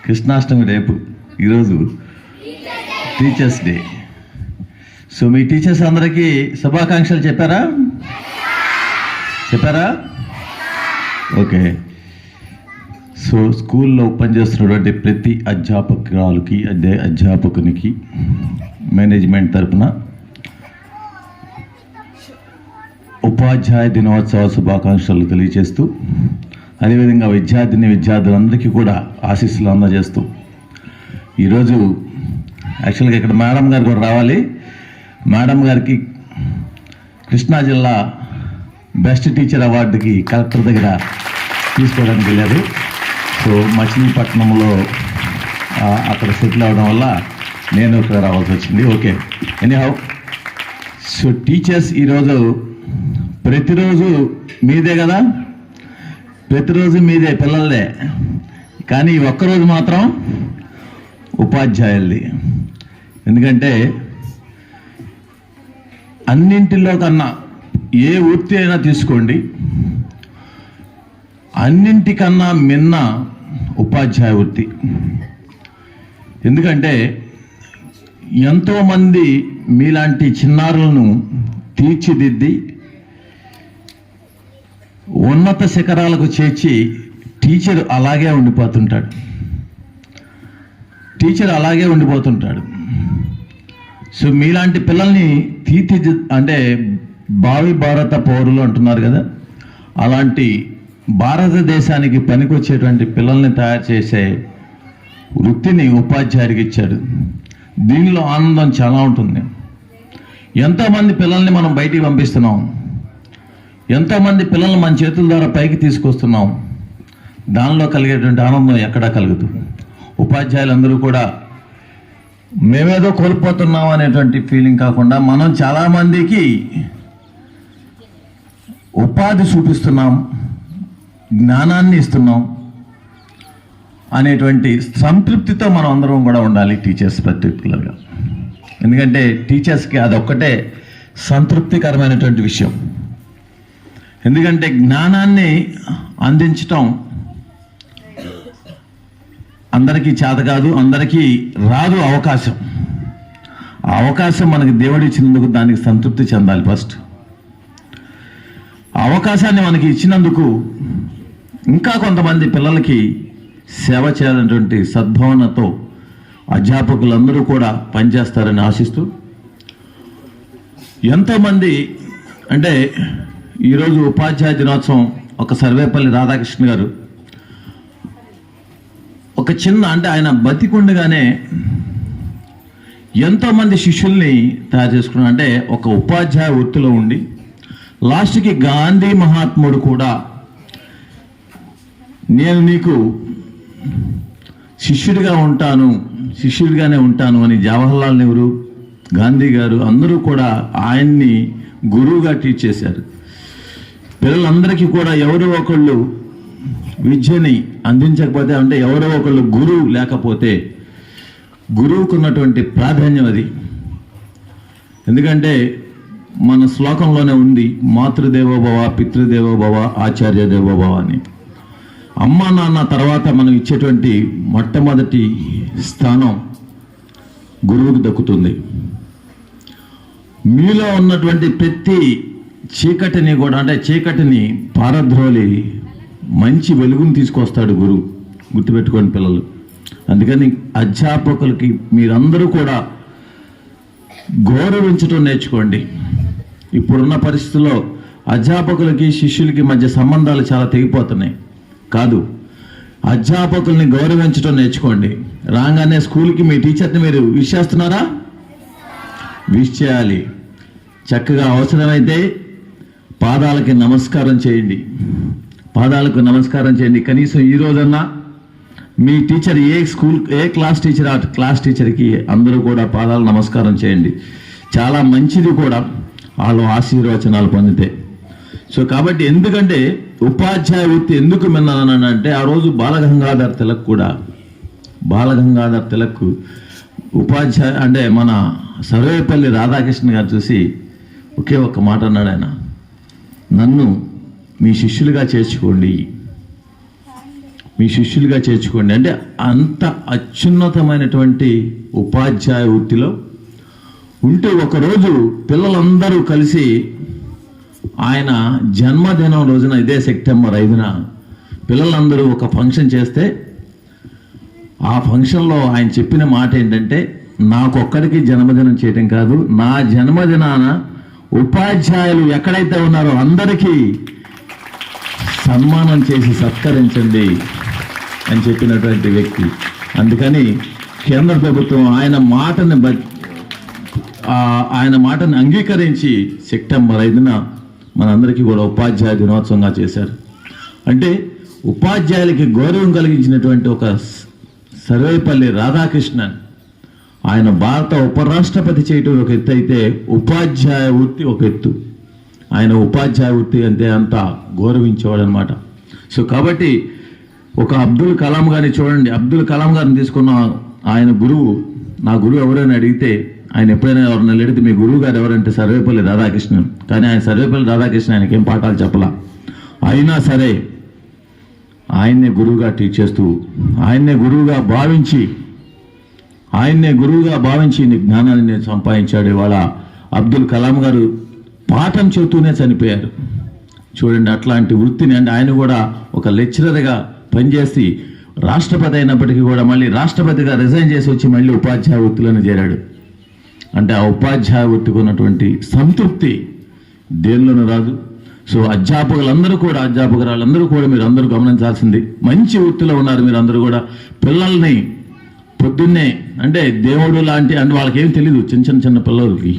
కృష్ణాష్టమి రేపు, ఈరోజు teachers day. So మీ teachers అందరికీ శుభాకాంక్షలు చెప్పారా? ఓకే. సో స్కూల్లో పనిచేస్తున్నటువంటి ప్రతి అధ్యాపకురాలకి, అధ్యాపకునికి మేనేజ్మెంట్ తరపున ఉపాధ్యాయ దినోత్సవ శుభాకాంక్షలు తెలియజేస్తూ, అదేవిధంగా విద్యార్థులందరికీ కూడా ఆశీస్సులు అందజేస్తూ, ఈరోజు యాక్చువల్గా ఇక్కడ మేడం గారు కూడా రావాలి. మేడం గారికి కృష్ణా జిల్లా బెస్ట్ టీచర్ అవార్డుకి కలెక్టర్ దగ్గర తీసుకోవడానికి వెళ్ళారు. సో మచిలీపట్నంలో అక్కడ సెటిల్ అవ్వడం వల్ల నేను ఇక్కడ రావాల్సి వచ్చింది. Okay, anyhow. సో టీచర్స్ ఈరోజు ప్రతిరోజు మీదే కదా, ప్రతిరోజు మీదే, పిల్లలదే. కానీ ఒక్కరోజు మాత్రం ఉపాధ్యాయులది. ఎందుకంటే అన్నింటిలో కన్నా ఏ వృత్తి అయినా తీసుకోండి, అన్నింటికన్నా మిన్న ఉపాధ్యాయ వృత్తి. ఎందుకంటే ఎంతోమంది మీలాంటి చిన్నారులను తీర్చిదిద్ది ఉన్నత శిఖరాలకు చేర్చి టీచర్ అలాగే ఉండిపోతుంటాడు. సో మీలాంటి పిల్లల్ని అంటే భావి భారత పౌరులు అంటున్నారు కదా, అలాంటి భారతదేశానికి పనికొచ్చేటువంటి పిల్లల్ని తయారు చేసే వృత్తిని ఉపాధ్యాయుడికి ఇచ్చాడు. దీనిలో ఆనందం చాలా ఉంటుంది. ఎంతోమంది పిల్లల్ని మనం బయటికి పంపిస్తున్నాం, ఎంతోమంది పిల్లల్ని మన చేతుల ద్వారా పైకి తీసుకొస్తున్నాం. దానిలో కలిగేటువంటి ఆనందం ఎక్కడా కలుగుతూ, ఉపాధ్యాయులందరూ కూడా మేమేదో కోల్పోతున్నాం అనేటువంటి ఫీలింగ్ కాకుండా, మనం చాలామందికి ఉపాధి చూపిస్తున్నాం, జ్ఞానాన్ని ఇస్తున్నాం అనేటువంటి సంతృప్తితో మనం అందరం కూడా ఉండాలి, టీచర్స్ పర్టికులర్గా. ఎందుకంటే టీచర్స్కి అదొక్కటే సంతృప్తికరమైనటువంటి విషయం. ఎందుకంటే జ్ఞానాన్ని అందించటం అందరికీ చేత కాదు, అందరికీ రాదు అవకాశం. ఆ అవకాశం మనకి దేవుడు ఇచ్చినందుకు దానికి సంతృప్తి చెందాలి ఫస్ట్. ఆ అవకాశాన్ని మనకి ఇచ్చినందుకు ఇంకా కొంతమంది పిల్లలకి సేవ చేయాలనేటువంటి సద్భావనతో అధ్యాపకులందరూ కూడా పనిచేస్తారని ఆశిస్తూ, ఎంతోమంది అంటే ఈరోజు ఉపాధ్యాయ దినోత్సవం ఒక సర్వేపల్లి రాధాకృష్ణ గారు ఒక చిన్న, అంటే ఆయన బతికుండగానే ఎంతోమంది శిష్యుల్ని తయారు చేసుకున్నారు. అంటే ఒక ఉపాధ్యాయ వృత్తిలో ఉండి లాస్ట్కి గాంధీ మహాత్ముడు కూడా నేను నీకు శిష్యుడిగానే ఉంటాను అని జవహర్లాల్ నెహ్రూ, గాంధీ గారు అందరూ కూడా ఆయన్ని గురువుగా ట్రీట్ చేశారు. పిల్లలందరికీ కూడా ఎవరో ఒకళ్ళు విద్యని అందించకపోతే, అంటే ఎవరో ఒకళ్ళు గురువు లేకపోతే గురువుకున్నటువంటి ప్రాధాన్యం అది. ఎందుకంటే మన శ్లోకంలోనే ఉంది, మాతృదేవోభవ, పితృదేవోభవ, ఆచార్య దేవోభవ అని. అమ్మ నాన్న తర్వాత మనం ఇచ్చేటువంటి మొట్టమొదటి స్థానం గురువుకి దక్కుతుంది. మీలో ఉన్నటువంటి ప్రతి చీకటిని కూడా, అంటే చీకటిని పారద్రోలి మంచి వెలుగుని తీసుకొస్తాడు గురువు. గుర్తుపెట్టుకోండి పిల్లలు. అందుకని అధ్యాపకులకి మీరందరూ కూడా గౌరవించడం నేర్చుకోండి. ఇప్పుడున్న పరిస్థితుల్లో అధ్యాపకులకి శిష్యులకి మధ్య సంబంధాలు చాలా తెగిపోతున్నాయి. కాదు, అధ్యాపకుల్ని గౌరవించడం నేర్చుకోండి. రాగానే స్కూల్కి మీ టీచర్ని మీరు విష్ చేస్తున్నారా? విష్ చేయాలి. చక్కగా అవసరమైతే పాదాలకి నమస్కారం చేయండి. కనీసం ఈ రోజన్నా మీ టీచర్ ఏ క్లాస్ టీచర్, ఆ క్లాస్ టీచర్కి అందరూ కూడా పాదాలు నమస్కారం చేయండి. చాలా మంచిది కూడా వాళ్ళు ఆశీర్వచనాలు పొందితే. సో కాబట్టి ఎందుకంటే ఉపాధ్యాయ వృత్తి ఎందుకు మిన్నానంటే, ఆ రోజు బాలగంగాధర్ తిలక్ ఉపాధ్యాయ అంటే మన సర్వేపల్లి రాధాకృష్ణ గారు చూసి ఒకే ఒక్క మాట అన్నాడు ఆయన, నన్ను మీ శిష్యులుగా చేర్చుకోండి. మీ శిష్యులుగా చేర్చుకోండి. అంటే అంత అత్యున్నతమైనటువంటి ఉపాధ్యాయ వృత్తిలో ఉంటూ ఒకరోజు పిల్లలందరూ కలిసి ఆయన జన్మదినం రోజున ఇదే సెప్టెంబర్ 5న పిల్లలందరూ ఒక ఫంక్షన్ చేస్తే ఆ ఫంక్షన్లో ఆయన చెప్పిన మాట ఏంటంటే, నాకొక్కడికి జన్మదినం చేయటం కాదు, నా జన్మదినాన ఉపాధ్యాయులు ఎక్కడైతే ఉన్నారో అందరికీ సన్మానం చేసి సత్కరించండి అని చెప్పినటువంటి వ్యక్తి. అందుకని కేంద్ర ప్రభుత్వం ఆయన మాటని అంగీకరించి సెప్టెంబర్ 5న మనందరికీ కూడా ఉపాధ్యాయ దినోత్సవంగా చేశారు. అంటే ఉపాధ్యాయులకి గౌరవం కలిగించినటువంటి ఒక సర్వేపల్లి రాధాకృష్ణన్, ఆయన భారత ఉపరాష్ట్రపతి చేయటం ఒక ఎత్తు అయితే ఉపాధ్యాయ వృత్తి ఒక ఎత్తు. ఆయన ఉపాధ్యాయ వృత్తి అంటే అంత గౌరవించేవాడు అనమాట. సో కాబట్టి ఒక అబ్దుల్ కలాం గారిని చూడండి, అబ్దుల్ కలాం గారిని తీసుకున్న ఆయన గురువు, నా గురువు ఎవరైనా అడిగితే, ఆయన ఎప్పుడైనా ఎవరైనా అడిగితే మీ గురువు గారు ఎవరంటే సర్వేపల్లి రాధాకృష్ణన్. కానీ ఆయన సర్వేపల్లి రాధాకృష్ణ ఆయనకేం పాఠాలు చెప్పలా, అయినా సరే ఆయన్నే గురువుగా టీచ్ చేస్తూ ఆయన్నే గురువుగా భావించి జ్ఞానాన్ని సంపాదించాడు. ఇవాళ అబ్దుల్ కలాం గారు పాఠం చెబుతూనే చనిపోయారు. చూడండి అట్లాంటి వృత్తిని. అంటే ఆయన కూడా ఒక లెక్చరర్గా పనిచేసి రాష్ట్రపతి అయినప్పటికీ కూడా మళ్ళీ రాష్ట్రపతిగా రిజైన్ చేసి వచ్చి మళ్ళీ ఉపాధ్యాయ వృత్తిలోనే చేరాడు. అంటే ఆ ఉపాధ్యాయ వృత్తికి ఉన్నటువంటి సంతృప్తి దేనిలోనూ రాదు. సో అధ్యాపకురాళ్ళందరూ కూడా మీరు అందరూ గమనించాల్సింది, మంచి వృత్తిలో ఉన్నారు మీరు అందరూ కూడా. పిల్లల్ని పొద్దున్నే అంటే దేవుడు లాంటి, అంటే వాళ్ళకి ఏం తెలియదు, చిన్న పిల్లలకి